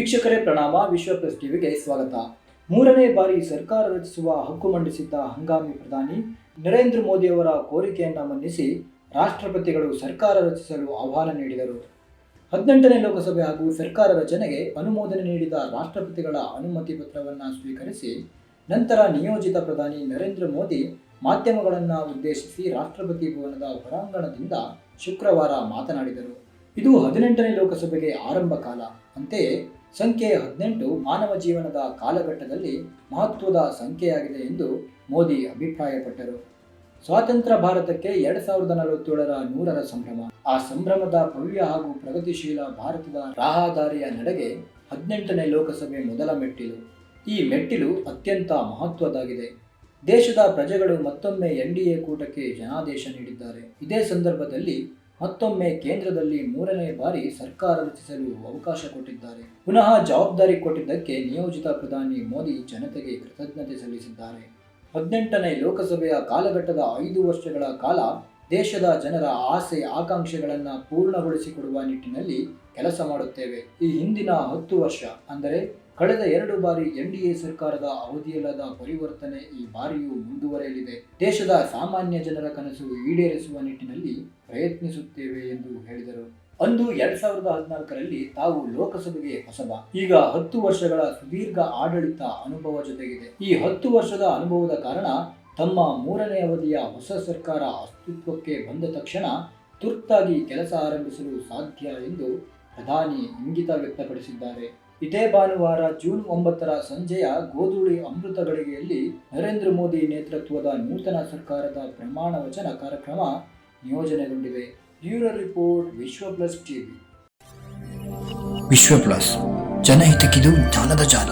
ವೀಕ್ಷಕರೇ ಪ್ರಣಾಮ. ವಿಶ್ವ ಪ್ಲಸ್ ಟಿವಿಗೆ ಸ್ವಾಗತ. ಮೂರನೇ ಬಾರಿ ಸರ್ಕಾರ ರಚಿಸುವ ಹಕ್ಕು ಮಂಡಿಸಿದ್ದ ಹಂಗಾಮಿ ಪ್ರಧಾನಿ ನರೇಂದ್ರ ಮೋದಿಯವರ ಕೋರಿಕೆಯನ್ನು ಮನ್ನಿಸಿ ರಾಷ್ಟ್ರಪತಿಗಳು ಸರ್ಕಾರ ರಚಿಸಲು ಆಹ್ವಾನ ನೀಡಿದರು. 18ನೇ ಲೋಕಸಭೆ ಹಾಗೂ ಸರ್ಕಾರ ರಚನೆಗೆ ಅನುಮೋದನೆ ನೀಡಿದ ರಾಷ್ಟ್ರಪತಿಗಳ ಅನುಮತಿ ಪತ್ರವನ್ನು ಸ್ವೀಕರಿಸಿ ನಂತರ ನಿಯೋಜಿತ ಪ್ರಧಾನಿ ನರೇಂದ್ರ ಮೋದಿ ಮಾಧ್ಯಮಗಳನ್ನು ಉದ್ದೇಶಿಸಿ ರಾಷ್ಟ್ರಪತಿ ಭವನದ ಹೊರಾಂಗಣದಿಂದ ಶುಕ್ರವಾರ ಮಾತನಾಡಿದರು. ಇದು 18ನೇ ಲೋಕಸಭೆಗೆ ಆರಂಭ ಕಾಲ. ಅಂತೆಯೇ ಸಂಖ್ಯೆ 18 ಮಾನವ ಜೀವನದ ಕಾಲಘಟ್ಟದಲ್ಲಿ ಮಹತ್ವದ ಸಂಖ್ಯೆಯಾಗಿದೆ ಎಂದು ಮೋದಿ ಅಭಿಪ್ರಾಯಪಟ್ಟರು. ಸ್ವಾತಂತ್ರ್ಯ ಭಾರತಕ್ಕೆ 2047ರ 100ರ ಸಂಭ್ರಮ. ಆ ಸಂಭ್ರಮದ ಭವ್ಯ ಹಾಗೂ ಪ್ರಗತಿಶೀಲ ಭಾರತದ ರಾಹದಾರಿಯ ನಡೆಗೆ 18ನೇ ಲೋಕಸಭೆ ಮೊದಲ ಮೆಟ್ಟಿಲು. ಈ ಮೆಟ್ಟಿಲು ಅತ್ಯಂತ ಮಹತ್ವದಾಗಿದೆ. ದೇಶದ ಪ್ರಜೆಗಳು ಮತ್ತೊಮ್ಮೆ ಎನ್ಡಿಎ ಕೂಟಕ್ಕೆ ಜನಾದೇಶ ನೀಡಿದ್ದಾರೆ. ಇದೇ ಸಂದರ್ಭದಲ್ಲಿ ಮತ್ತೊಮ್ಮೆ ಕೇಂದ್ರದಲ್ಲಿ 3ನೇ ಬಾರಿ ಸರ್ಕಾರ ರಚಿಸಲು ಅವಕಾಶ ಕೊಟ್ಟಿದ್ದಾರೆ. ಪುನಃ ಜವಾಬ್ದಾರಿ ಕೊಟ್ಟಿದ್ದಕ್ಕೆ ನಿಯೋಜಿತ ಪ್ರಧಾನಿ ಮೋದಿ ಜನತೆಗೆ ಕೃತಜ್ಞತೆ ಸಲ್ಲಿಸಿದ್ದಾರೆ. 18ನೇ ಲೋಕಸಭೆಯ ಕಾಲಘಟ್ಟದ 5 ವರ್ಷಗಳ ಕಾಲ ದೇಶದ ಜನರ ಆಸೆ ಆಕಾಂಕ್ಷೆಗಳನ್ನು ಪೂರ್ಣಗೊಳಿಸಿಕೊಡುವ ನಿಟ್ಟಿನಲ್ಲಿ ಕೆಲಸ ಮಾಡುತ್ತೇವೆ. ಈ ಹಿಂದಿನ 10 ವರ್ಷ ಅಂದರೆ ಕಳೆದ 2 ಬಾರಿ ಎನ್ಡಿಎ ಸರ್ಕಾರದ ಅವಧಿಯಲ್ಲದ ಪರಿವರ್ತನೆ ಈ ಬಾರಿಯೂ ಮುಂದುವರೆಯಲಿದೆ. ದೇಶದ ಸಾಮಾನ್ಯ ಜನರ ಕನಸು ಈಡೇರಿಸುವ ನಿಟ್ಟಿನಲ್ಲಿ ಪ್ರಯತ್ನಿಸುತ್ತೇವೆ ಎಂದು ಹೇಳಿದರು. ಅಂದು 2014ರಲ್ಲಿ ತಾವು ಲೋಕಸಭೆಗೆ ಹೊಸಬ. ಈಗ 10 ವರ್ಷಗಳ ಸುದೀರ್ಘ ಆಡಳಿತ ಅನುಭವ ಜೊತೆಗಿದೆ. ಈ 10 ವರ್ಷದ ಅನುಭವದ ಕಾರಣ ತಮ್ಮ 3ನೇ ಅವಧಿಯ ಹೊಸ ಸರ್ಕಾರ ಅಸ್ತಿತ್ವಕ್ಕೆ ಬಂದ ತಕ್ಷಣ ತುರ್ತಾಗಿ ಕೆಲಸ ಆರಂಭಿಸಲು ಸಾಧ್ಯ ಎಂದು ಪ್ರಧಾನಿ ಇಂಗಿತ ವ್ಯಕ್ತಪಡಿಸಿದ್ದಾರೆ. ಇದೇ ಭಾನುವಾರ ಜೂನ್ 9ರ ಸಂಜೆಯ ಗೋಧೂಳಿ ಅಮೃತ ಗಳಿಗೆಯಲ್ಲಿ ನರೇಂದ್ರ ಮೋದಿ ನೇತೃತ್ವದ ನೂತನ ಸರ್ಕಾರದ ಪ್ರಮಾಣ ವಚನ ಕಾರ್ಯಕ್ರಮ ನಿಯೋಜನೆಗೊಂಡಿವೆ. ಬ್ಯೂರೋ ರಿಪೋರ್ಟ್, ವಿಶ್ವ ಪ್ಲಸ್ ಟಿವಿ. ವಿಶ್ವ ಪ್ಲಸ್, ಜನಹಿತಕ್ಕಿದು ಜ್ಞಾನದ ಜಾಲ.